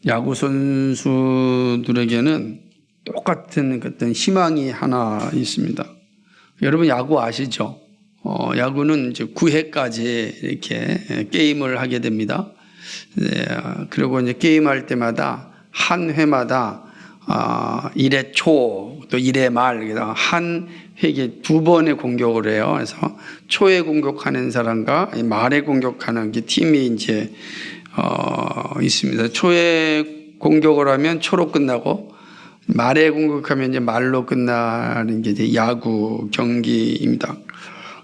야구 선수들에게는 똑같은 어떤 희망이 하나 있습니다. 여러분 야구 아시죠? 야구는 이제 9회까지 이렇게 게임을 하게 됩니다. 네, 그리고 이제 게임할 때마다 한 회마다 1회 초, 또 1회 말, 한 회에 두 번의 공격을 해요. 그래서 초에 공격하는 사람과 말에 공격하는 게 팀이 이제 있습니다. 초에 공격을 하면 초로 끝나고 말에 공격하면 이제 말로 끝나는 게 이제 야구 경기입니다.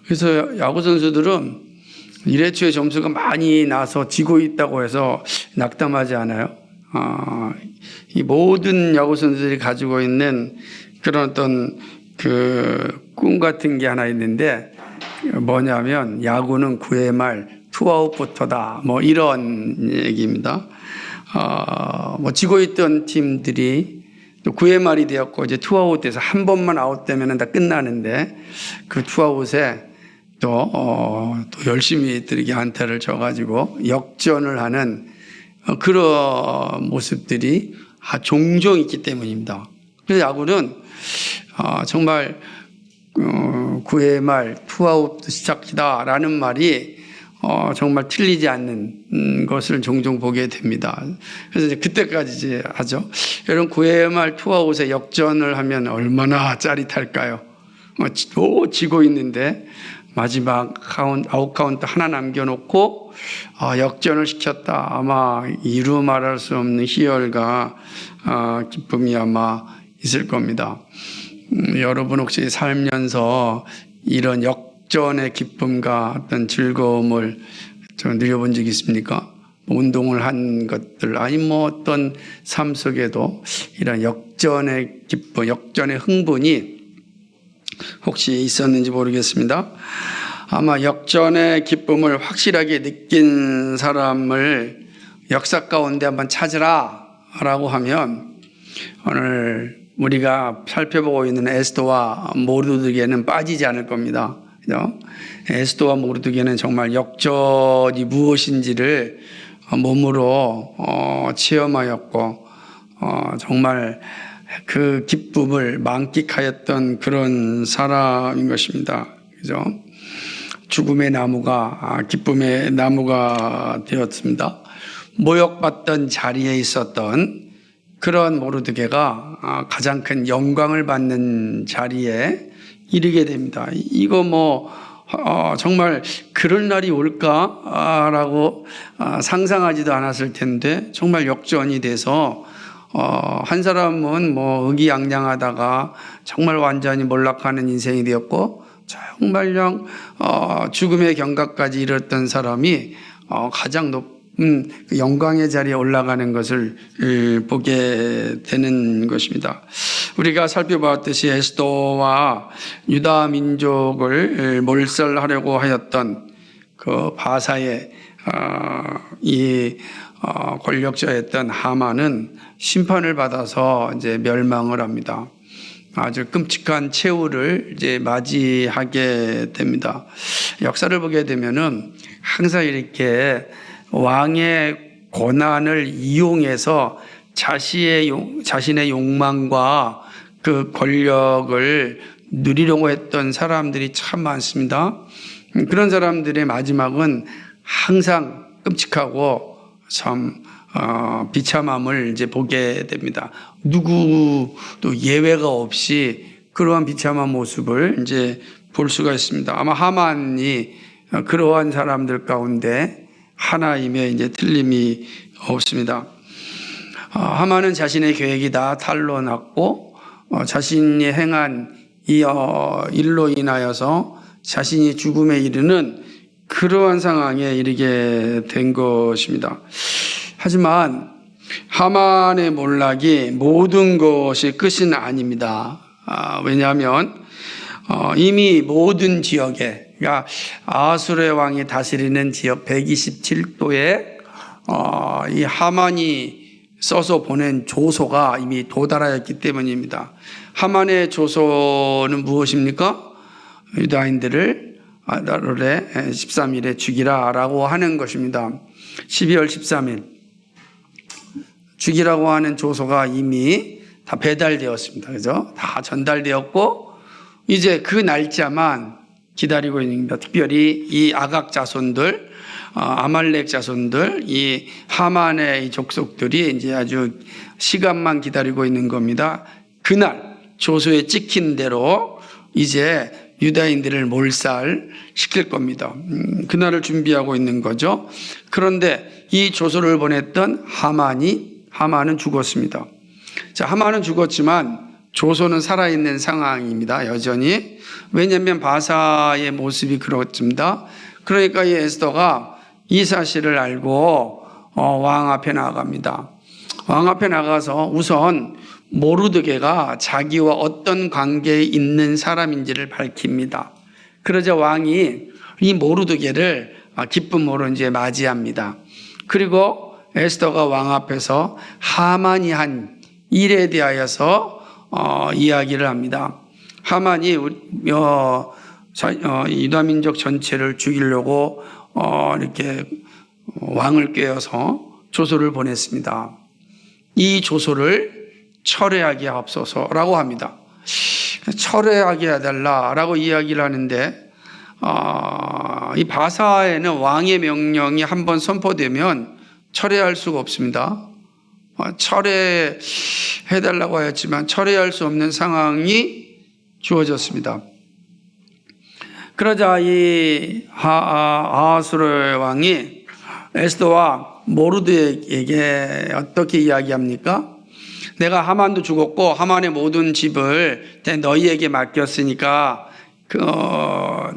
그래서 야구 선수들은 1회 초에 점수가 많이 나서 지고 있다고 해서 낙담하지 않아요. 이 모든 야구 선수들이 가지고 있는 그런 어떤 꿈 같은 게 하나 있는데 뭐냐면 야구는 9회 말 투아웃부터다. 뭐 이런 얘기입니다. 뭐 지고 있던 팀들이 또 9회 말이 되었고 이제 투아웃 돼서 한 번만 아웃되면 다 끝나는데 그 투아웃에 또 열심히 이렇게 안타를 쳐가지고 역전을 하는 그런 모습들이 종종 있기 때문입니다. 그래서 야구는 정말 9회 말 투아웃 시작이다라는 말이 정말 틀리지 않는 것을 종종 보게 됩니다. 그래서 이제 그때까지 이제 하죠. 여러분 9회 말 투아웃에 역전을 하면 얼마나 짜릿할까요? 또 지고 있는데 마지막 아웃 카운트 하나 남겨놓고 역전을 시켰다. 아마 이루 말할 수 없는 희열과 기쁨이 아마 있을 겁니다. 여러분 혹시 살면서 이런 역전의 기쁨과 어떤 즐거움을 좀 누려본 적이 있습니까? 운동을 한 것들 아니 뭐 어떤 삶 속에도 이런 역전의 기쁨, 역전의 흥분이 혹시 있었는지 모르겠습니다. 아마 역전의 기쁨을 확실하게 느낀 사람을 역사 가운데 한번 찾으라 라고 하면 오늘 우리가 살펴보고 있는 에스더와 모르드게는 빠지지 않을 겁니다. 그죠? 에스더와 모르드게는 정말 역전이 무엇인지를 몸으로 체험하였고 정말 그 기쁨을 만끽하였던 그런 사람인 것입니다. 그죠? 죽음의 나무가 기쁨의 나무가 되었습니다. 모욕받던 자리에 있었던 그런 모르드게가 가장 큰 영광을 받는 자리에 이르게 됩니다. 이거 뭐 정말 그럴 날이 올까라고 상상하지도 않았을 텐데 정말 역전이 돼서 한 사람은 뭐 의기양양하다가 정말 완전히 몰락하는 인생이 되었고 정말령 죽음의 경각까지 이뤘던 사람이 가장 높은 영광의 자리에 올라가는 것을 보게 되는 것입니다. 우리가 살펴봤듯이 에스더와 유다 민족을 몰살하려고 하였던 그 바사의 이 권력자였던 하만은 심판을 받아서 이제 멸망을 합니다. 아주 끔찍한 최후를 이제 맞이하게 됩니다. 역사를 보게 되면은 항상 이렇게 왕의 권한을 이용해서 자신의 욕망과 그 권력을 누리려고 했던 사람들이 참 많습니다. 그런 사람들의 마지막은 항상 끔찍하고 참 비참함을 이제 보게 됩니다. 누구도 예외가 없이 그러한 비참한 모습을 이제 볼 수가 있습니다. 아마 하만이 그러한 사람들 가운데 하나임에 이제 틀림이 없습니다. 하만은 자신의 계획이 다 탄로났고 자신이 행한 이 일로 인하여서 자신이 죽음에 이르는 그러한 상황에 이르게 된 것입니다. 하지만 하만의 몰락이 모든 것이 끝은 아닙니다. 왜냐하면 이미 모든 지역에 그러니까 아수르의 왕이 다스리는 지역 127도에 이 하만이 써서 보낸 조소가 이미 도달하였기 때문입니다. 하만의 조소는 무엇입니까? 유다인들을 아달월의 13일에 죽이라 라고 하는 것입니다. 12월 13일 죽이라고 하는 조서가 이미 다 배달되었습니다. 그죠? 다 전달되었고, 이제 그 날짜만 기다리고 있는 겁니다. 특별히 이 아각 자손들, 아말렉 자손들, 이 하만의 이 족속들이 이제 아주 시간만 기다리고 있는 겁니다. 그날 조서에 찍힌 대로 이제 유다인들을 몰살시킬 겁니다. 그날을 준비하고 있는 거죠. 그런데 이 조서를 보냈던 하만은 죽었습니다. 자, 하만은 죽었지만 조서는 살아있는 상황입니다. 여전히. 왜냐하면 바사의 모습이 그렇습니다. 그러니까 이 에스더가 이 사실을 알고 왕 앞에 나아갑니다. 왕 앞에 나가서 우선 모르드게가 자기와 어떤 관계에 있는 사람인지를 밝힙니다. 그러자 왕이 이 모르드게를 기쁨으로 이제 맞이합니다. 그리고 에스더가 왕 앞에서 하만이 한 일에 대하여서 이야기를 합니다. 하만이 유다민족 전체를 죽이려고 이렇게 왕을 꾀어서 조서를 보냈습니다. 이 조서를 철회하게 하옵소서라고 합니다. 철회하게 해달라라고 이야기를 하는데, 이 바사에는 왕의 명령이 한번 선포되면 철회할 수가 없습니다. 철회해달라고 하였지만 철회할 수 없는 상황이 주어졌습니다. 그러자 이 아하수르 왕이 에스더와 모르드에게 어떻게 이야기합니까? 내가 하만도 죽었고 하만의 모든 집을 너희에게 맡겼으니까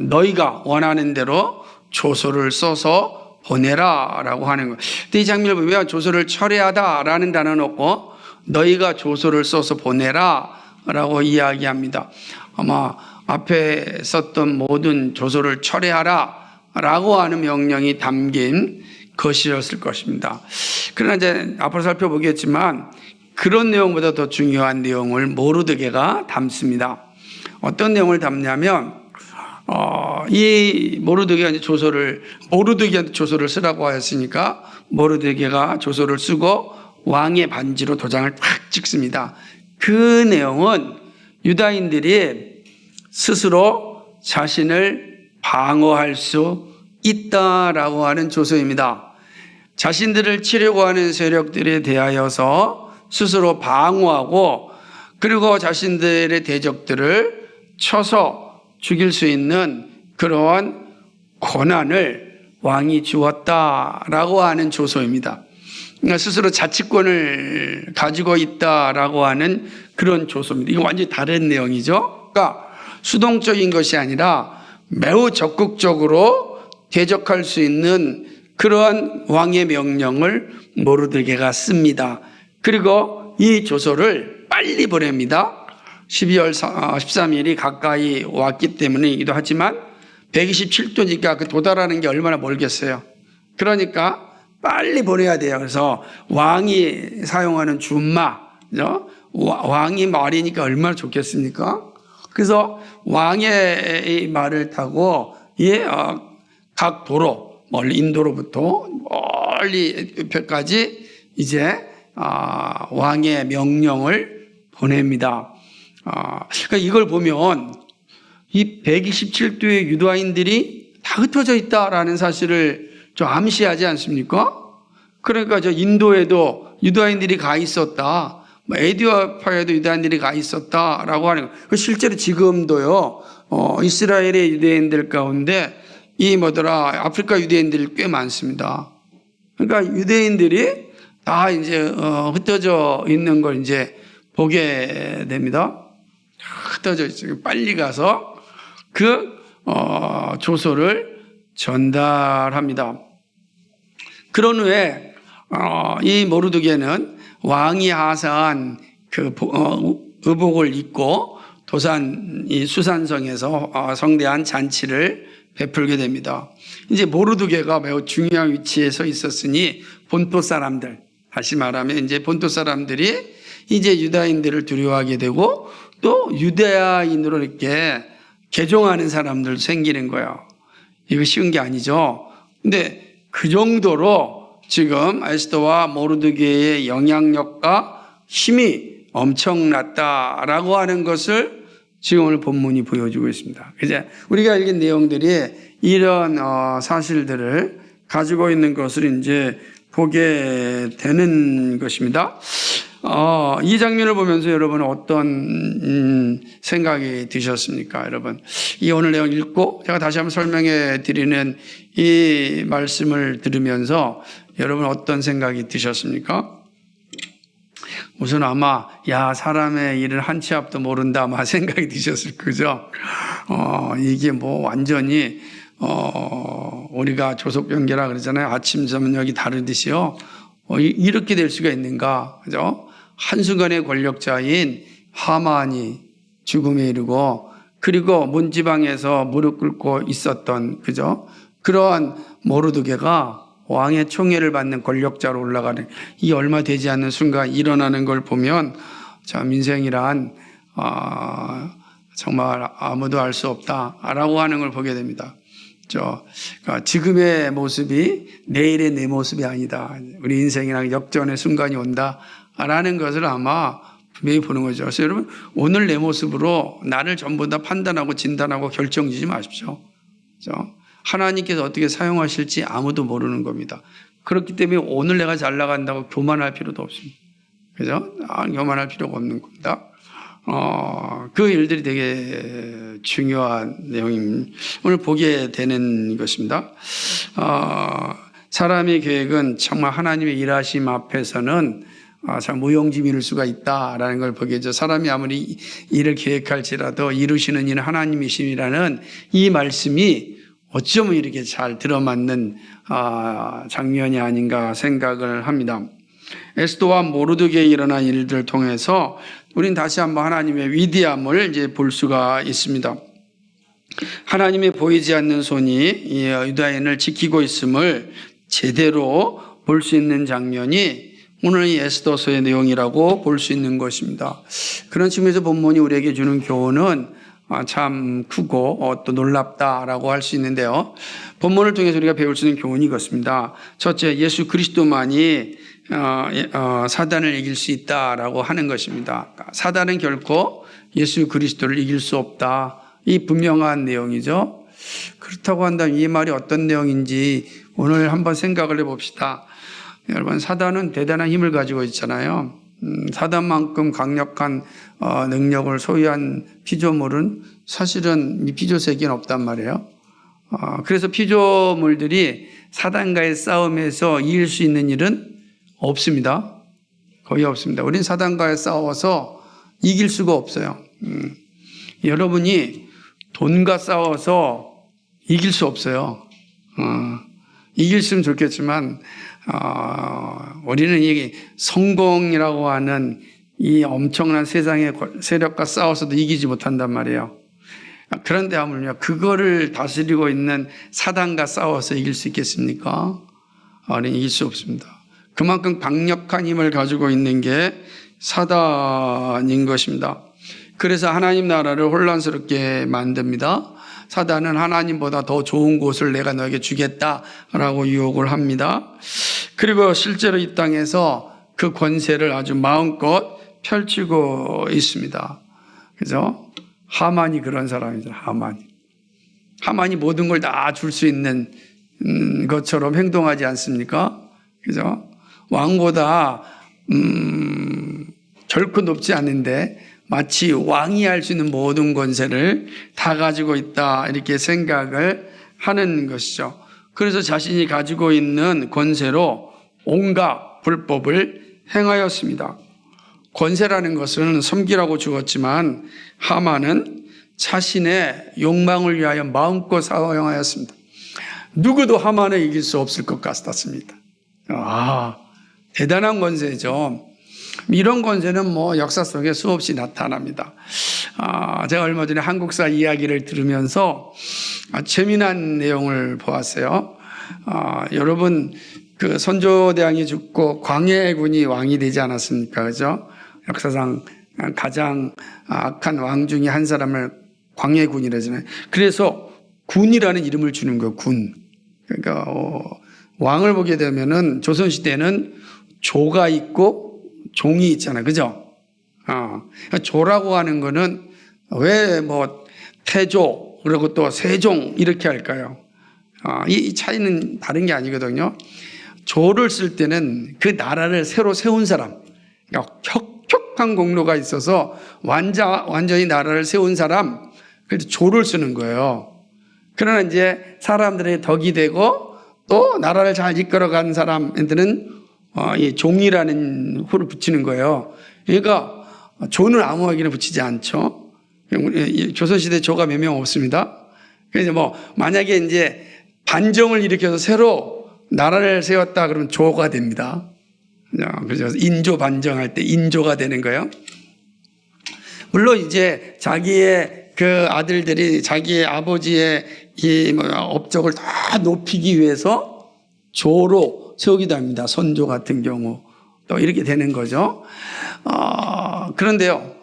너희가 원하는 대로 조서를 써서 보내라라고 하는 거예요. 이 장면을 보면 조서를 철회하다라는 단어는 없고 너희가 조서를 써서 보내라라고 이야기합니다. 아마 앞에 썼던 모든 조서를 철회하라라고 하는 명령이 담긴 것이었을 것입니다. 그러나 이제 앞으로 살펴보겠지만 그런 내용보다 더 중요한 내용을 모르드게가 담습니다. 어떤 내용을 담냐면 이 모르드게가 모르드게한테 조서를 쓰라고 하였으니까 모르드게가 조서를 쓰고 왕의 반지로 도장을 탁 찍습니다. 그 내용은 유다인들이 스스로 자신을 방어할 수 있다라고 하는 조서입니다. 자신들을 치려고 하는 세력들에 대하여서 스스로 방어하고 그리고 자신들의 대적들을 쳐서 죽일 수 있는 그러한 권한을 왕이 주었다라고 하는 조서입니다. 그러니까 스스로 자치권을 가지고 있다라고 하는 그런 조서입니다. 이거 완전히 다른 내용이죠. 그러니까 수동적인 것이 아니라 매우 적극적으로 대적할 수 있는 그러한 왕의 명령을 모르드게가 씁니다. 그리고 이 조서를 빨리 보냅니다. 12월 13일이 가까이 왔기 때문이기도 하지만 127도니까 그 도달하는 게 얼마나 멀겠어요. 그러니까 빨리 보내야 돼요. 그래서 왕이 사용하는 준마, 왕이 말이니까 얼마나 좋겠습니까? 그래서 왕의 말을 타고 각 도로, 멀리 인도로부터 멀리 벽까지 이제 왕의 명령을 보냅니다. 그러니까 이걸 보면 이 127도의 유다인들이 다 흩어져 있다라는 사실을 좀 암시하지 않습니까? 그러니까 저 인도에도 유다인들이 가 있었다. 에디오피아에도 유다인들이 가 있었다라고 하는 거. 실제로 지금도요. 이스라엘의 유대인들 가운데 아프리카 유대인들이 꽤 많습니다. 그러니까 유대인들이 다 이제 흩어져 있는 걸 이제 보게 됩니다. 흩어져 있어요. 빨리 가서 그 조서를 전달합니다. 그런 후에 이 모르드게는 왕이 하사한 그 의복을 입고 도산 이 수산성에서 성대한 잔치를 베풀게 됩니다. 이제 모르드게가 매우 중요한 위치에 서 있었으니 본토 사람들, 다시 말하면 이제 본토 사람들이 이제 유다인들을 두려워하게 되고 또 유대인으로 이렇게 개종하는 사람들 생기는 거예요. 이거 쉬운 게 아니죠. 근데 그 정도로 지금 에스더와 모르드게의 영향력과 힘이 엄청났다라고 하는 것을 지금 오늘 본문이 보여주고 있습니다. 이제 우리가 읽은 내용들이 이런 사실들을 가지고 있는 것을 이제 보게 되는 것입니다. 이 장면을 보면서 여러분 어떤 생각이 드셨습니까? 여러분, 이 오늘 내용 읽고 제가 다시 한번 설명해 드리는 이 말씀을 들으면서 여러분 어떤 생각이 드셨습니까? 우선 아마 사람의 일을 한 치 앞도 모른다 아마 생각이 드셨을 거죠. 이게 뭐 완전히 우리가 조속병계라 그러잖아요. 아침 저녁이 다르듯이요. 이렇게 될 수가 있는가, 그죠? 한순간의 권력자인 하만이 죽음에 이르고, 그리고 문지방에서 무릎 꿇고 있었던, 그죠? 그러한 모르드게가 왕의 총애를 받는 권력자로 올라가는, 이 얼마 되지 않는 순간 일어나는 걸 보면, 참 인생이란 정말 아무도 알 수 없다라고 하는 걸 보게 됩니다. 그러니까 지금의 모습이 내일의 내 모습이 아니다. 우리 인생이랑 역전의 순간이 온다라는 것을 아마 분명히 보는 거죠. 그래서 여러분, 오늘 내 모습으로 나를 전부 다 판단하고 진단하고 결정지지 마십시오. 그렇죠? 하나님께서 어떻게 사용하실지 아무도 모르는 겁니다. 그렇기 때문에 오늘 내가 잘 나간다고 교만할 필요도 없습니다. 그죠? 교만할 필요가 없는 겁니다. 그 일들이 되게 중요한 내용입니다. 오늘 보게 되는 것입니다. 사람의 계획은 정말 하나님의 일하심 앞에서는 참 무용지물일 수가 있다라는 걸 보게 되죠. 사람이 아무리 일을 계획할지라도 이루시는 이는 하나님이심이라는 이 말씀이 어쩌면 이렇게 잘 들어맞는 장면이 아닌가 생각을 합니다. 에스더와 모르드게에 일어난 일들을 통해서 우린 다시 한번 하나님의 위대함을 이제 볼 수가 있습니다. 하나님의 보이지 않는 손이 유다인을 지키고 있음을 제대로 볼 수 있는 장면이 오늘 이 에스더서의 내용이라고 볼 수 있는 것입니다. 그런 측면에서 본문이 우리에게 주는 교훈은 참 크고 또 놀랍다라고 할 수 있는데요. 본문을 통해서 우리가 배울 수 있는 교훈이 이것입니다. 첫째, 예수 그리스도만이 사단을 이길 수 있다라고 하는 것입니다. 사단은 결코 예수 그리스도를 이길 수 없다. 이 분명한 내용이죠. 그렇다고 한다면 이 말이 어떤 내용인지 오늘 한번 생각을 해봅시다. 여러분, 사단은 대단한 힘을 가지고 있잖아요. 사단만큼 강력한 능력을 소유한 피조물은 사실은 이 피조 세계는 없단 말이에요. 그래서 피조물들이 사단과의 싸움에서 이길 수 있는 일은 없습니다. 거의 없습니다. 우린 사단과의 싸워서 이길 수가 없어요. 여러분이 돈과 싸워서 이길 수 없어요. 이길수면 좋겠지만 우리는 이 성공이라고 하는 이 엄청난 세상의 세력과 싸워서도 이기지 못한단 말이에요. 그런데 하물며 그거를 다스리고 있는 사단과 싸워서 이길 수 있겠습니까? 우리는 이길 수 없습니다. 그만큼 강력한 힘을 가지고 있는 게 사단인 것입니다. 그래서 하나님 나라를 혼란스럽게 만듭니다. 사단은 하나님보다 더 좋은 곳을 내가 너에게 주겠다라고 유혹을 합니다. 그리고 실제로 이 땅에서 그 권세를 아주 마음껏 펼치고 있습니다. 그죠? 하만이 그런 사람이죠. 하만이 모든 걸 다 줄 수 있는 것처럼 행동하지 않습니까? 그죠? 왕보다 결코 높지 않은데 마치 왕이 할 수 있는 모든 권세를 다 가지고 있다 이렇게 생각을 하는 것이죠. 그래서 자신이 가지고 있는 권세로 온갖 불법을 행하였습니다. 권세라는 것은 섬기라고 주었지만 하만은 자신의 욕망을 위하여 마음껏 사용하였습니다. 누구도 하만을 이길 수 없을 것 같았습니다. 대단한 권세죠. 이런 권세는 역사 속에 수없이 나타납니다. 제가 얼마 전에 한국사 이야기를 들으면서 재미난 내용을 보았어요. 여러분, 그 선조대왕이 죽고 광해군이 왕이 되지 않았습니까? 그죠? 역사상 가장 악한 왕 중에 한 사람을 광해군이라잖아요. 그래서 군이라는 이름을 주는 거예요, 군. 그러니까 왕을 보게 되면은 조선시대는 조가 있고 종이 있잖아요. 그죠? 조라고 하는 거는 왜 뭐 태조, 그리고 또 세종 이렇게 할까요? 이 차이는 다른 게 아니거든요. 조를 쓸 때는 그 나라를 새로 세운 사람, 그러니까 혁혁한 공로가 있어서 완전히 나라를 세운 사람, 그래서 조를 쓰는 거예요. 그러나 이제 사람들의 덕이 되고 또 나라를 잘 이끌어간 사람들은 이 종이라는 후를 붙이는 거예요. 그러니까 조는 아무에게나 붙이지 않죠. 조선시대 조가 몇 명 없습니다. 그래서 뭐 만약에 이제 반정을 일으켜서 새로 나라를 세웠다 그러면 조가 됩니다. 그래서 인조 반정할 때 인조가 되는 거예요. 물론 이제 자기의 그 아들들이 자기의 아버지의 이 업적을 다 높이기 위해서 조로 세우기도 합니다. 선조 같은 경우 또 이렇게 되는 거죠. 그런데요,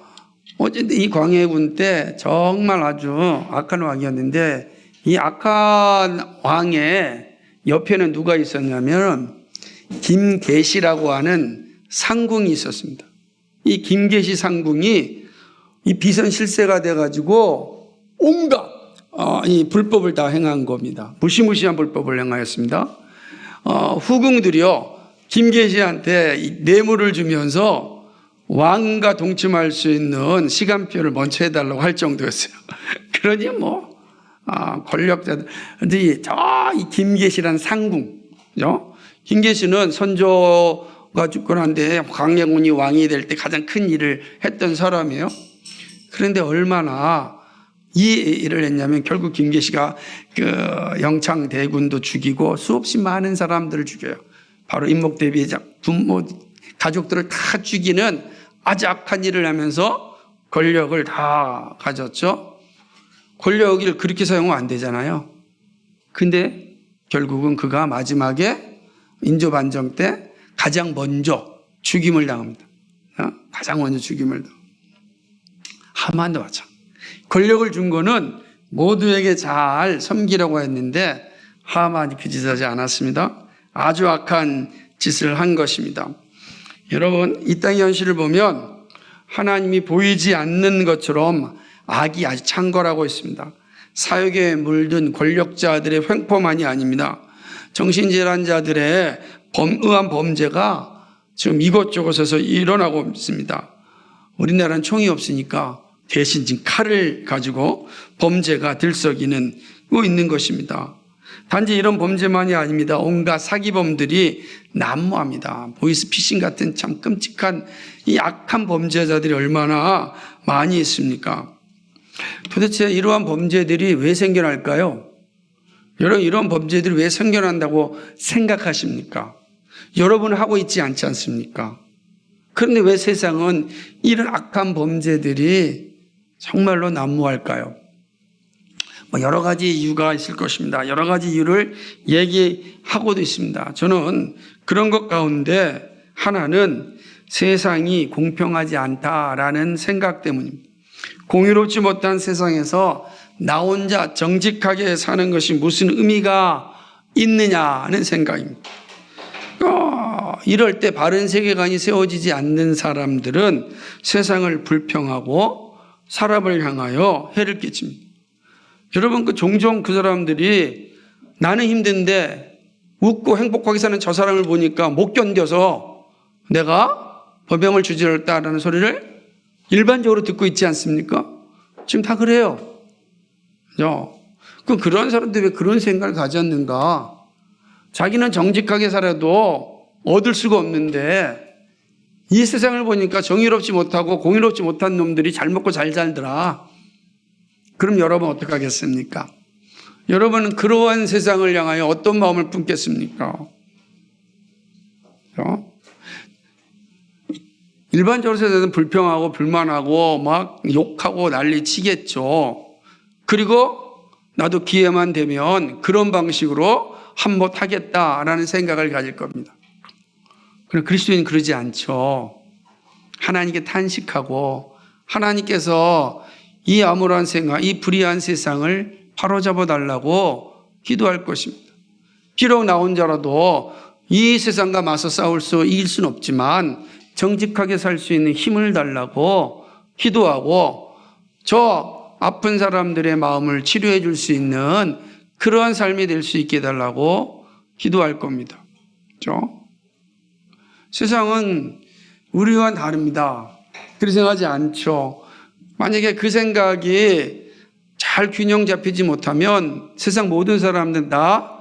어쨌든 이 광해군 때 정말 아주 악한 왕이었는데 이 악한 왕의 옆에는 누가 있었냐면 김계시라고 하는 상궁이 있었습니다. 이 김계시 상궁이 이 비선실세가 돼가지고 온갖 이 불법을 다 행한 겁니다. 무시무시한 불법을 행하였습니다. 후궁들이요 김계시한테 뇌물을 주면서 왕과 동침할 수 있는 시간표를 먼저 해달라고 할 정도였어요. 그러니 뭐 권력자들 이 김계시라는 상궁, 김계시는 선조가 죽고 난 뒤에 광해군이 왕이 될 때 가장 큰 일을 했던 사람이에요. 그런데 얼마나 이 일을 했냐면 결국 김계시가 그 영창대군도 죽이고 수없이 많은 사람들을 죽여요. 바로 임목대비의 부모 가족들을 다 죽이는 아주 악한 일을 하면서 권력을 다 가졌죠. 권력을 그렇게 사용하면 안 되잖아요. 근데 결국은 그가 마지막에 인조반정 때 가장 먼저 죽임을 당합니다. 가장 먼저 죽임을 당합니다. 하만도 마찬가지. 권력을 준 거는 모두에게 잘 섬기라고 했는데 하만이 그 짓을 하지 않았습니다. 아주 악한 짓을 한 것입니다. 여러분, 이 땅의 현실을 보면 하나님이 보이지 않는 것처럼 악이 아주 창궐하고 있습니다. 사욕에 물든 권력자들의 횡포만이 아닙니다. 정신질환자들의 의한 범죄가 지금 이곳저곳에서 일어나고 있습니다. 우리나라는 총이 없으니까 대신 지금 칼을 가지고 범죄가 들썩이는 있는 것입니다. 단지 이런 범죄만이 아닙니다. 온갖 사기범들이 난무합니다. 보이스피싱 같은 참 끔찍한 이 악한 범죄자들이 얼마나 많이 있습니까? 도대체 이러한 범죄들이 왜 생겨날까요? 여러분, 이런 범죄들이 왜 생겨난다고 생각하십니까? 여러분은 하고 있지 않지 않습니까? 그런데 왜 세상은 이런 악한 범죄들이 정말로 난무할까요? 여러 가지 이유가 있을 것입니다. 여러 가지 이유를 얘기하고도 있습니다. 저는 그런 것 가운데 하나는 세상이 공평하지 않다라는 생각 때문입니다. 공의롭지 못한 세상에서 나 혼자 정직하게 사는 것이 무슨 의미가 있느냐는 생각입니다. 이럴 때 바른 세계관이 세워지지 않는 사람들은 세상을 불평하고 사람을 향하여 해를 끼칩니다. 여러분, 종종 그 사람들이 나는 힘든데 웃고 행복하게 사는 저 사람을 보니까 못 견뎌서 내가 법형을 저질렀다라는 소리를 일반적으로 듣고 있지 않습니까? 지금 다 그래요. 그럼 그런 사람들이 왜 그런 생각을 가졌는가? 자기는 정직하게 살아도 얻을 수가 없는데 이 세상을 보니까 정의롭지 못하고 공의롭지 못한 놈들이 잘 먹고 잘 살더라. 그럼 여러분 어떻게 하겠습니까? 여러분은 그러한 세상을 향하여 어떤 마음을 품겠습니까? 일반적으로 세상은 불평하고 불만하고 막 욕하고 난리 치겠죠. 그리고 나도 기회만 되면 그런 방식으로 한몫 하겠다라는 생각을 가질 겁니다. 그러나 그리스도인은 그러지 않죠. 하나님께 탄식하고 하나님께서 이 암울한 생각, 이 불의한 세상을 바로잡아 달라고 기도할 것입니다. 비록 나 혼자라도 이 세상과 맞서 이길 수는 없지만 정직하게 살 수 있는 힘을 달라고 기도하고 저 아픈 사람들의 마음을 치료해 줄 수 있는 그러한 삶이 될 수 있게 해달라고 기도할 겁니다. 그렇죠? 세상은 우리와 다릅니다. 그렇게 생각하지 않죠. 만약에 그 생각이 잘 균형 잡히지 못하면 세상 모든 사람들은 다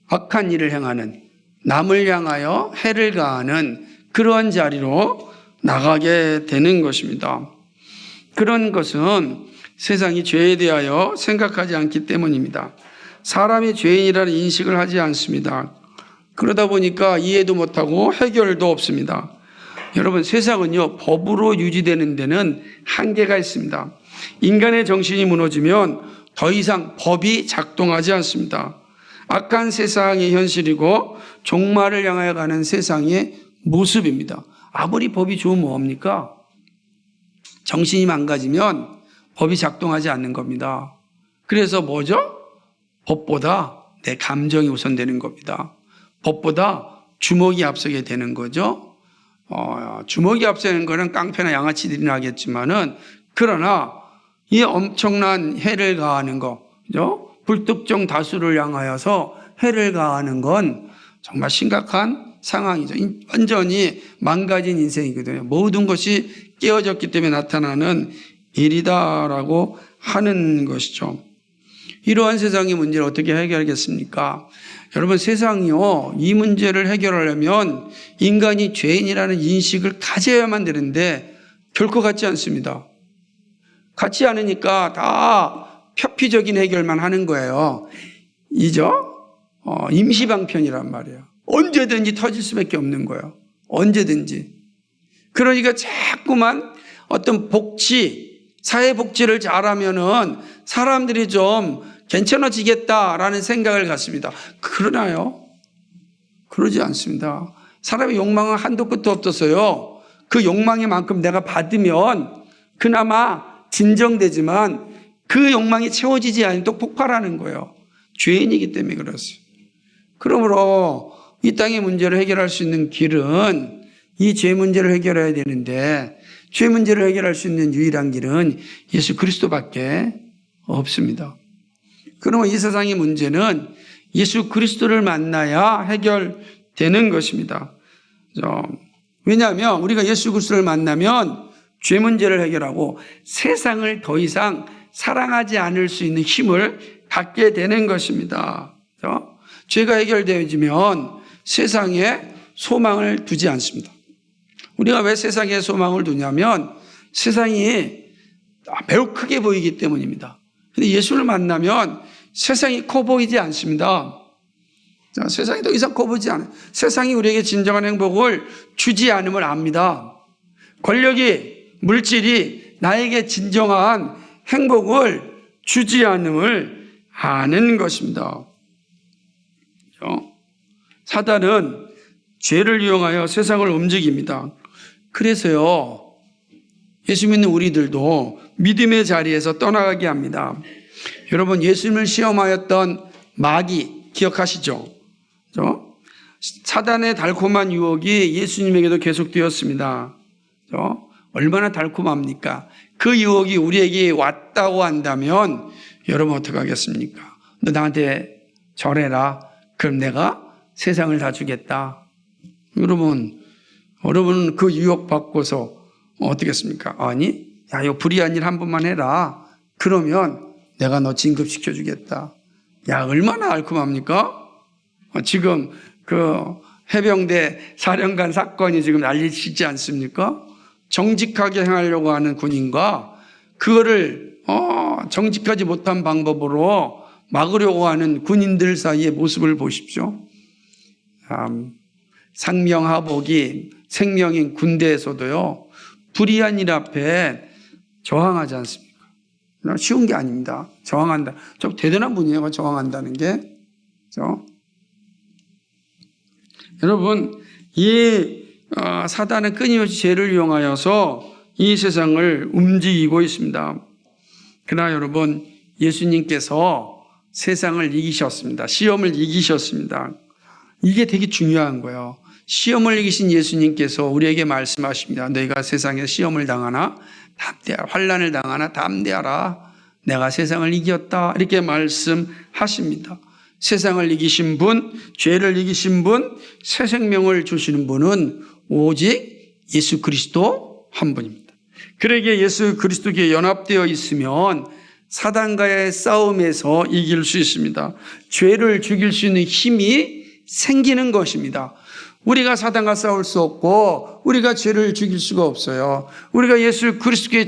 악한 일을 행하는, 남을 향하여 해를 가하는 그러한 자리로 나가게 되는 것입니다. 그런 것은 세상이 죄에 대하여 생각하지 않기 때문입니다. 사람이 죄인이라는 인식을 하지 않습니다. 그러다 보니까 이해도 못하고 해결도 없습니다. 여러분, 세상은요, 법으로 유지되는 데는 한계가 있습니다. 인간의 정신이 무너지면 더 이상 법이 작동하지 않습니다. 악한 세상의 현실이고 종말을 향하여 가는 세상의 모습입니다. 아무리 법이 좋으면 뭐합니까? 정신이 망가지면 법이 작동하지 않는 겁니다. 그래서 뭐죠? 법보다 내 감정이 우선되는 겁니다. 법보다 주먹이 앞서게 되는 거죠. 주먹이 앞서는 거는 깡패나 양아치들이 나겠지만은, 그러나 이 엄청난 해를 가하는 거, 그죠? 불특정 다수를 향하여서 해를 가하는 건 정말 심각한 상황이죠. 완전히 망가진 인생이거든요. 모든 것이 깨어졌기 때문에 나타나는 일이다라고 하는 것이죠. 이러한 세상의 문제를 어떻게 해결하겠습니까? 여러분, 세상이요, 이 문제를 해결하려면 인간이 죄인이라는 인식을 가져야만 되는데 결코 갖지 않습니다. 갖지 않으니까 다 표피적인 해결만 하는 거예요. 임시방편이란 말이에요. 언제든지 터질 수밖에 없는 거예요. 언제든지. 그러니까 자꾸만 어떤 사회복지를 잘하면은 사람들이 좀 괜찮아지겠다라는 생각을 갖습니다. 그러나요? 그러지 않습니다. 사람의 욕망은 한도 끝도 없어서요. 그 욕망의 만큼 내가 받으면 그나마 진정되지만 그 욕망이 채워지지 않으면 또 폭발하는 거예요. 죄인이기 때문에 그렇습니다. 그러므로 이 땅의 문제를 해결할 수 있는 길은 이 죄 문제를 해결해야 되는데, 죄 문제를 해결할 수 있는 유일한 길은 예수 그리스도밖에 없습니다. 그러면 이 세상의 문제는 예수 그리스도를 만나야 해결되는 것입니다. 왜냐하면 우리가 예수 그리스도를 만나면 죄 문제를 해결하고 세상을 더 이상 사랑하지 않을 수 있는 힘을 갖게 되는 것입니다. 죄가 해결되어지면 세상에 소망을 두지 않습니다. 우리가 왜 세상에 소망을 두냐면 세상이 매우 크게 보이기 때문입니다. 근데 예수를 만나면 세상이 커 보이지 않습니다. 세상이 더 이상 커 보이지 않아요. 세상이 우리에게 진정한 행복을 주지 않음을 압니다. 권력이, 물질이 나에게 진정한 행복을 주지 않음을 아는 것입니다. 사단은 죄를 이용하여 세상을 움직입니다. 그래서요, 예수 믿는 우리들도 믿음의 자리에서 떠나가게 합니다. 여러분, 예수님을 시험하였던 마귀 기억하시죠? 사단의 달콤한 유혹이 예수님에게도 계속되었습니다. 얼마나 달콤합니까? 그 유혹이 우리에게 왔다고 한다면 여러분 어떻게 하겠습니까? 너 나한테 절해라. 그럼 내가 세상을 다 주겠다. 여러분 그 유혹 받고서 어떻게 했습니까? 아니, 야, 이거 불의한 일 한 번만 해라. 그러면 내가 너 진급시켜 주겠다. 야, 얼마나 달콤합니까? 지금 그 해병대 사령관 사건이 지금 난리치지 않습니까? 정직하게 행하려고 하는 군인과 그거를 정직하지 못한 방법으로 막으려고 하는 군인들 사이의 모습을 보십시오. 상명하복이 생명인 군대에서도요, 불의한 일 앞에 저항하지 않습니까? 쉬운 게 아닙니다. 저항한다. 좀 대단한 분이에요, 저항한다는 게. 그렇죠? 여러분, 사단은 끊임없이 죄를 이용하여서 이 세상을 움직이고 있습니다. 그러나 여러분, 예수님께서 세상을 이기셨습니다. 시험을 이기셨습니다. 이게 되게 중요한 거예요. 시험을 이기신 예수님께서 우리에게 말씀하십니다. 너희가 세상에 시험을 당하나 담대하라. 환난을 당하나 담대하라. 내가 세상을 이겼다. 이렇게 말씀하십니다. 세상을 이기신 분, 죄를 이기신 분, 새 생명을 주시는 분은 오직 예수 그리스도 한 분입니다. 그러기에 예수 그리스도께 연합되어 있으면 사단과의 싸움에서 이길 수 있습니다. 죄를 죽일 수 있는 힘이 생기는 것입니다. 우리가 사단과 싸울 수 없고 우리가 죄를 죽일 수가 없어요. 우리가 예수 그리스도께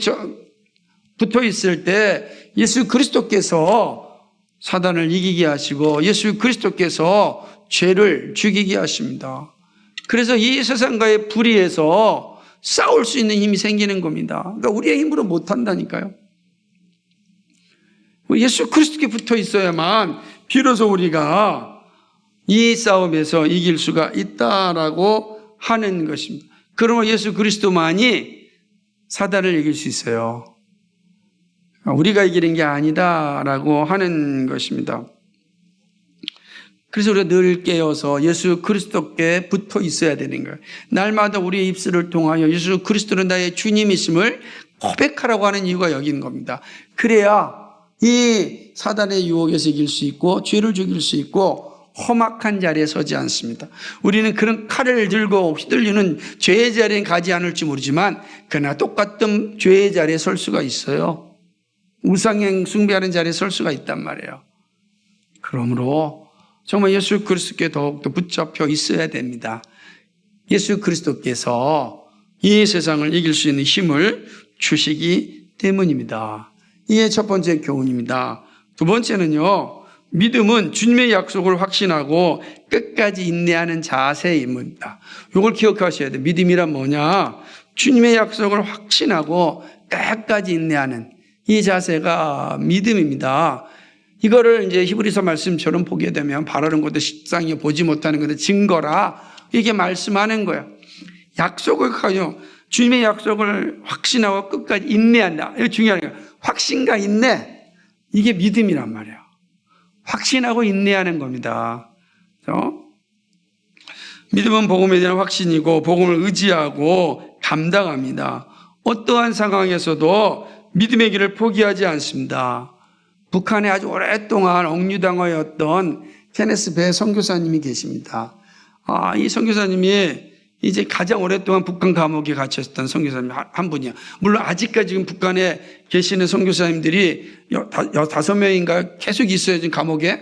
붙어 있을 때 예수 그리스도께서 사단을 이기게 하시고 예수 그리스도께서 죄를 죽이게 하십니다. 그래서 이 세상과의 불의에서 싸울 수 있는 힘이 생기는 겁니다. 그러니까 우리의 힘으로 못한다니까요. 예수 그리스도께 붙어 있어야만 비로소 우리가 이 싸움에서 이길 수가 있다라고 하는 것입니다. 그러면 예수 그리스도만이 사단을 이길 수 있어요. 우리가 이기는 게 아니다라고 하는 것입니다. 그래서 우리가 늘 깨어서 예수 그리스도께 붙어 있어야 되는 거예요. 날마다 우리의 입술을 통하여 예수 그리스도는 나의 주님이심을 고백하라고 하는 이유가 여기인 겁니다. 그래야 이 사단의 유혹에서 이길 수 있고 죄를 죽일 수 있고 험악한 자리에 서지 않습니다. 우리는 그런 칼을 들고 휘둘리는 죄의 자리에 가지 않을지 모르지만 그러나 똑같은 죄의 자리에 설 수가 있어요. 우상행 숭배하는 자리에 설 수가 있단 말이에요. 그러므로 정말 예수 그리스도께 더욱더 붙잡혀 있어야 됩니다. 예수 그리스도께서 이 세상을 이길 수 있는 힘을 주시기 때문입니다. 이게 첫 번째 교훈입니다. 두 번째는요. 믿음은 주님의 약속을 확신하고 끝까지 인내하는 자세입니다. 이걸 기억하셔야 돼요. 믿음이란 뭐냐? 주님의 약속을 확신하고 끝까지 인내하는 이 자세가 믿음입니다. 이거를 이제 히브리서 말씀처럼 보게 되면 바라는 것도 십상에 보지 못하는 것도 증거라 이게 말씀하는 거예요. 약속을 가요. 주님의 약속을 확신하고 끝까지 인내한다. 이거 중요한 거예요. 확신과 인내 이게 믿음이란 말이에요. 확신하고 인내하는 겁니다. 믿음은 복음에 대한 확신이고 복음을 의지하고 감당합니다. 어떠한 상황에서도 믿음의 길을 포기하지 않습니다. 북한에 아주 오랫동안 억류당하였던 케네스 배 선교사님이 계십니다. 이 선교사님이 이제 가장 오랫동안 북한 감옥에 갇혔던 선교사님 한 분이야. 물론 아직까지 지금 북한에 계시는 선교사님들이 5명인가 계속 있어요, 지금 감옥에.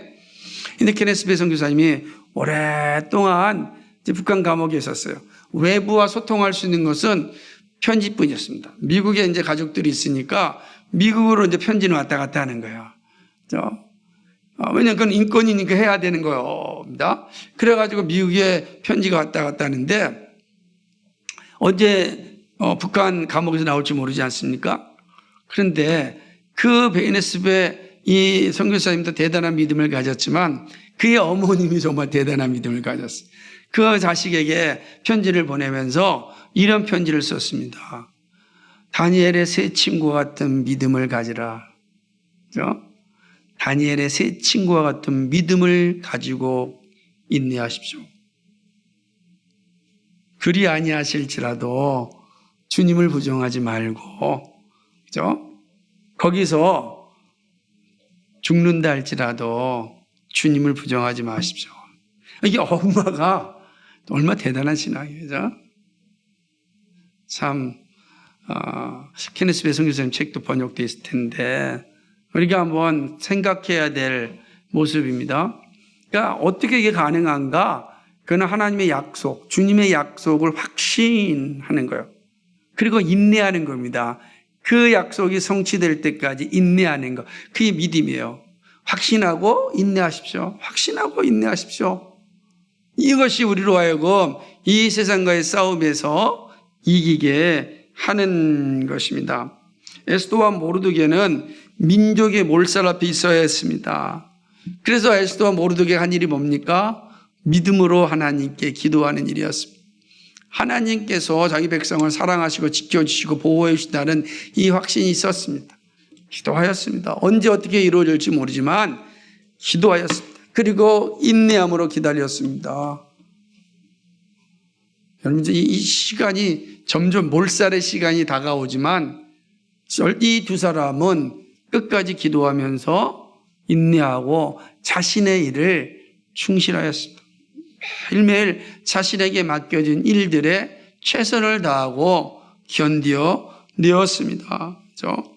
근데 케네스 배 선교사님이 오랫동안 이제 북한 감옥에 있었어요. 외부와 소통할 수 있는 것은 편지뿐이었습니다. 미국에 이제 가족들이 있으니까 미국으로 이제 편지는 왔다 갔다 하는 거예요. 왜냐하면 그건 인권이니까 해야 되는 겁니다. 그래가지고 미국에 편지가 왔다 갔다 하는데 언제 북한 감옥에서 나올지 모르지 않습니까? 그런데 그 베이네스베 이 선교사님도 대단한 믿음을 가졌지만 그의 어머님이 정말 대단한 믿음을 가졌어요. 그 자식에게 편지를 보내면서 이런 편지를 썼습니다. 다니엘의 새 친구와 같은 믿음을 가지라. 그렇죠? 다니엘의 새 친구와 같은 믿음을 가지고 인내하십시오. 그리 아니하실지라도 주님을 부정하지 말고, 그죠? 거기서 죽는다 할지라도 주님을 부정하지 마십시오. 이게 엄마가 얼마나 대단한 신앙이에요, 그죠? 참, 케네스 배 선교사님 책도 번역되어 있을 텐데, 우리가 한번 생각해야 될 모습입니다. 그러니까 어떻게 이게 가능한가? 그는 하나님의 약속, 주님의 약속을 확신하는 거예요. 그리고 인내하는 겁니다. 그 약속이 성취될 때까지 인내하는 것. 그게 믿음이에요. 확신하고 인내하십시오. 확신하고 인내하십시오. 이것이 우리로 하여금 이 세상과의 싸움에서 이기게 하는 것입니다. 에스더와 모르드게는 민족의 몰살 앞에 있어야 했습니다. 그래서 에스더와 모르드게가 한 일이 뭡니까? 믿음으로 하나님께 기도하는 일이었습니다. 하나님께서 자기 백성을 사랑하시고 지켜주시고 보호해 주신다는 이 확신이 있었습니다. 기도하였습니다. 언제 어떻게 이루어질지 모르지만 기도하였습니다. 그리고 인내함으로 기다렸습니다. 여러분, 이 시간이 점점 몰살의 시간이 다가오지만 이 두 사람은 끝까지 기도하면서 인내하고 자신의 일을 충실하였습니다. 매일매일 자신에게 맡겨진 일들에 최선을 다하고 견뎌내었습니다. 그렇죠?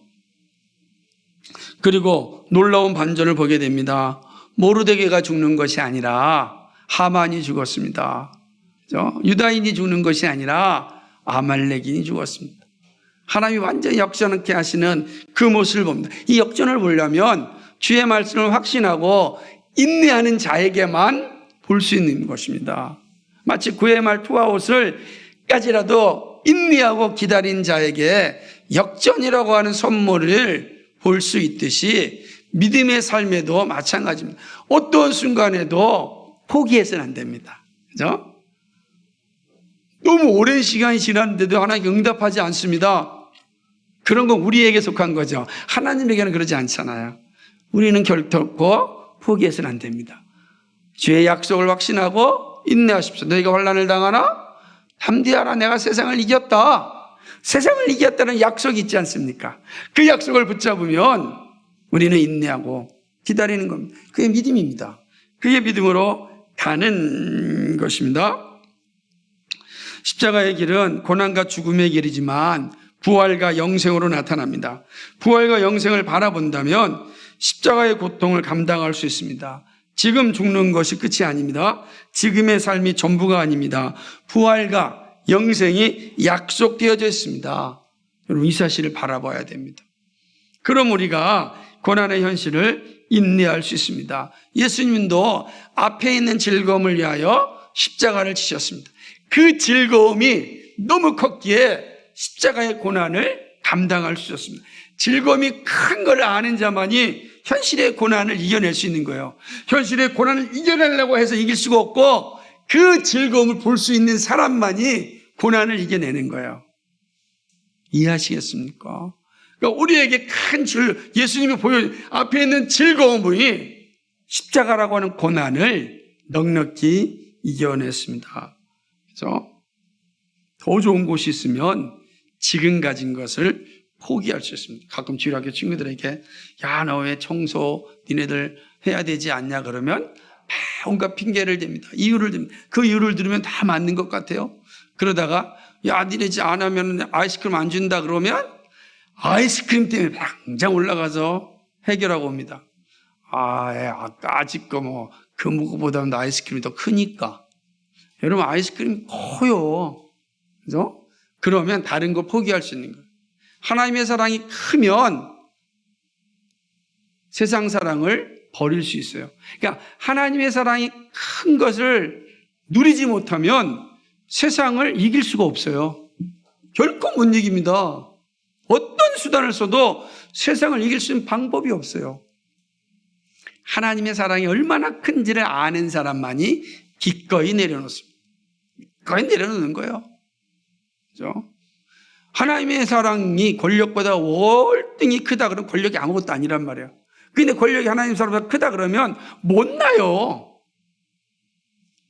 그리고 놀라운 반전을 보게 됩니다. 모르드게가 죽는 것이 아니라 하만이 죽었습니다. 그렇죠? 유다인이 죽는 것이 아니라 아말렉인이 죽었습니다. 하나님이 완전히 역전케 하시는 그 모습을 봅니다. 이 역전을 보려면 주의 말씀을 확신하고 인내하는 자에게만 볼 수 있는 것입니다. 마치 구의 말 투아웃을 까지라도 인내하고 기다린 자에게 역전이라고 하는 선물을 볼 수 있듯이 믿음의 삶에도 마찬가지입니다. 어떤 순간에도 포기해서는 안 됩니다. 그죠? 너무 오랜 시간이 지났는데도 하나님께 응답하지 않습니다. 그런 건 우리에게 속한 거죠. 하나님에게는 그러지 않잖아요. 우리는 결코 포기해서는 안 됩니다. 주의 약속을 확신하고 인내하십시오. 너희가 환난을 당하나? 담대하라. 내가 세상을 이겼다. 세상을 이겼다는 약속이 있지 않습니까? 그 약속을 붙잡으면 우리는 인내하고 기다리는 겁니다. 그게 믿음입니다. 그게 믿음으로 가는 것입니다. 십자가의 길은 고난과 죽음의 길이지만 부활과 영생으로 나타납니다. 부활과 영생을 바라본다면 십자가의 고통을 감당할 수 있습니다. 지금 죽는 것이 끝이 아닙니다. 지금의 삶이 전부가 아닙니다. 부활과 영생이 약속되어져 있습니다. 여러분, 이 사실을 바라봐야 됩니다. 그럼 우리가 고난의 현실을 인내할 수 있습니다. 예수님도 앞에 있는 즐거움을 위하여 십자가를 지셨습니다. 그 즐거움이 너무 컸기에 십자가의 고난을 감당할 수 있었습니다. 즐거움이 큰 걸 아는 자만이 현실의 고난을 이겨낼 수 있는 거예요. 현실의 고난을 이겨내려고 해서 이길 수가 없고 그 즐거움을 볼 수 있는 사람만이 고난을 이겨내는 거예요. 이해하시겠습니까? 그러니까 우리에게 큰 예수님이 앞에 있는 즐거움이 십자가라고 하는 고난을 넉넉히 이겨냈습니다. 그렇죠? 더 좋은 곳이 있으면 지금 가진 것을 포기할 수 있습니다. 가끔 주일학교 친구들에게 야, 너 왜 청소 니네들 해야 되지 않냐 그러면 온갖 핑계를 댑니다. 이유를 댑니다. 그 이유를 들으면 다 맞는 것 같아요. 그러다가 야, 니네 집 안 하면 아이스크림 안 준다 그러면 아이스크림 때문에 당장 올라가서 해결하고 옵니다. 아까 아직 거 그 무거보다는 아이스크림이 더 크니까. 여러분, 아이스크림 커요. 그죠? 그러면 다른 거 포기할 수 있는 거예요. 하나님의 사랑이 크면 세상 사랑을 버릴 수 있어요. 그러니까 하나님의 사랑이 큰 것을 누리지 못하면 세상을 이길 수가 없어요. 결코 못 이깁니다. 어떤 수단을 써도 세상을 이길 수 있는 방법이 없어요. 하나님의 사랑이 얼마나 큰지를 아는 사람만이 기꺼이 내려놓습니다. 기꺼이 내려놓는 거예요. 그렇죠? 하나님의 사랑이 권력보다 월등히 크다 그러면 권력이 아무것도 아니란 말이에요. 근데 권력이 하나님 사랑보다 크다 그러면 못 나요.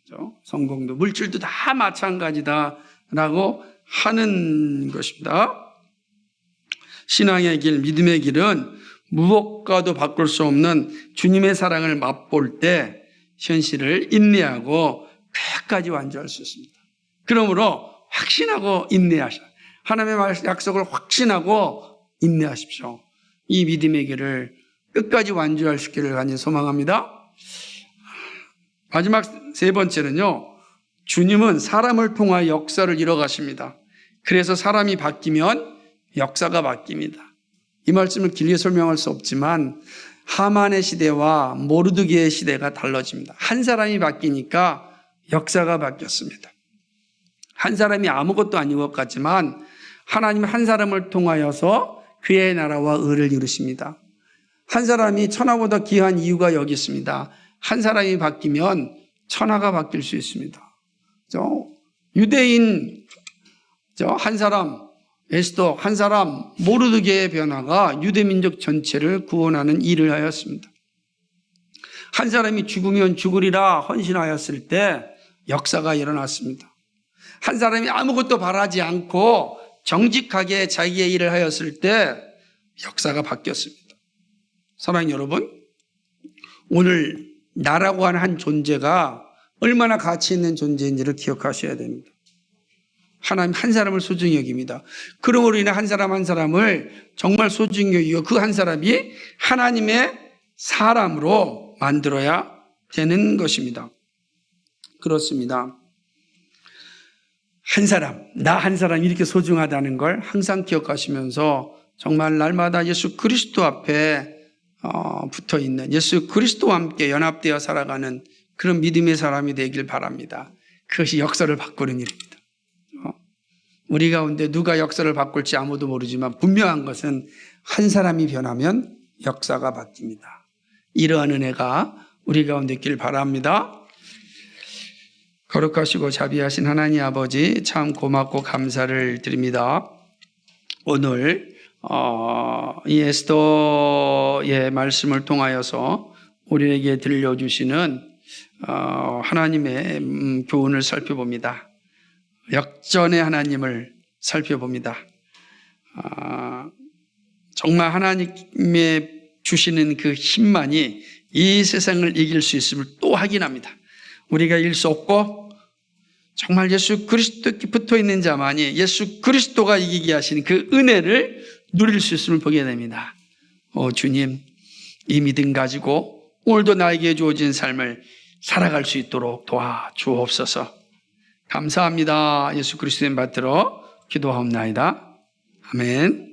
그렇죠? 성공도 물질도 다 마찬가지다라고 하는 것입니다. 신앙의 길, 믿음의 길은 무엇과도 바꿀 수 없는 주님의 사랑을 맛볼 때 현실을 인내하고 끝까지 완주할 수 있습니다. 그러므로 확신하고 인내하셔. 하나님의 약속을 확신하고 인내하십시오. 이 믿음의 길을 끝까지 완주할 수 있기를 간절히 소망합니다. 마지막 세 번째는요, 주님은 사람을 통하여 역사를 이뤄가십니다. 그래서 사람이 바뀌면 역사가 바뀝니다. 이 말씀을 길게 설명할 수 없지만 하만의 시대와 모르드게의 시대가 달라집니다. 한 사람이 바뀌니까 역사가 바뀌었습니다. 한 사람이 아무것도 아닌 것 같지만 하나님은 한 사람을 통하여서 그의 나라와 의를 이루십니다. 한 사람이 천하보다 귀한 이유가 여기 있습니다. 한 사람이 바뀌면 천하가 바뀔 수 있습니다. 유대인 한 사람, 에스더 한 사람, 모르드게의 변화가 유대민족 전체를 구원하는 일을 하였습니다. 한 사람이 죽으면 죽으리라 헌신하였을 때 역사가 일어났습니다. 한 사람이 아무것도 바라지 않고 정직하게 자기의 일을 하였을 때 역사가 바뀌었습니다. 사랑하는 여러분, 오늘 나라고 하는 한 존재가 얼마나 가치 있는 존재인지를 기억하셔야 됩니다. 하나님 한 사람을 소중히 여깁니다. 그러므로 인해 한 사람 한 사람을 정말 소중히 여기고 그 한 사람이 하나님의 사람으로 만들어야 되는 것입니다. 그렇습니다. 한 사람, 나 한 사람이 이렇게 소중하다는 걸 항상 기억하시면서 정말 날마다 예수 그리스도 앞에 붙어 있는, 예수 그리스도와 함께 연합되어 살아가는 그런 믿음의 사람이 되길 바랍니다. 그것이 역사를 바꾸는 일입니다. 우리 가운데 누가 역사를 바꿀지 아무도 모르지만 분명한 것은 한 사람이 변하면 역사가 바뀝니다. 이러한 은혜가 우리 가운데 있길 바랍니다. 거룩하시고 자비하신 하나님 아버지, 참 고맙고 감사를 드립니다. 오늘 이 에스더의 말씀을 통하여서 우리에게 들려주시는 하나님의 교훈을 살펴봅니다. 역전의 하나님을 살펴봅니다. 정말 하나님의 주시는 그 힘만이 이 세상을 이길 수 있음을 또 확인합니다. 우리가 이길 수 없고 정말 예수 그리스도께 붙어 있는 자만이 예수 그리스도가 이기게 하시는 그 은혜를 누릴 수 있음을 보게 됩니다. 주님, 이 믿음 가지고 오늘도 나에게 주어진 삶을 살아갈 수 있도록 도와주옵소서. 감사합니다. 예수 그리스도의 받들어 기도하옵나이다. 아멘.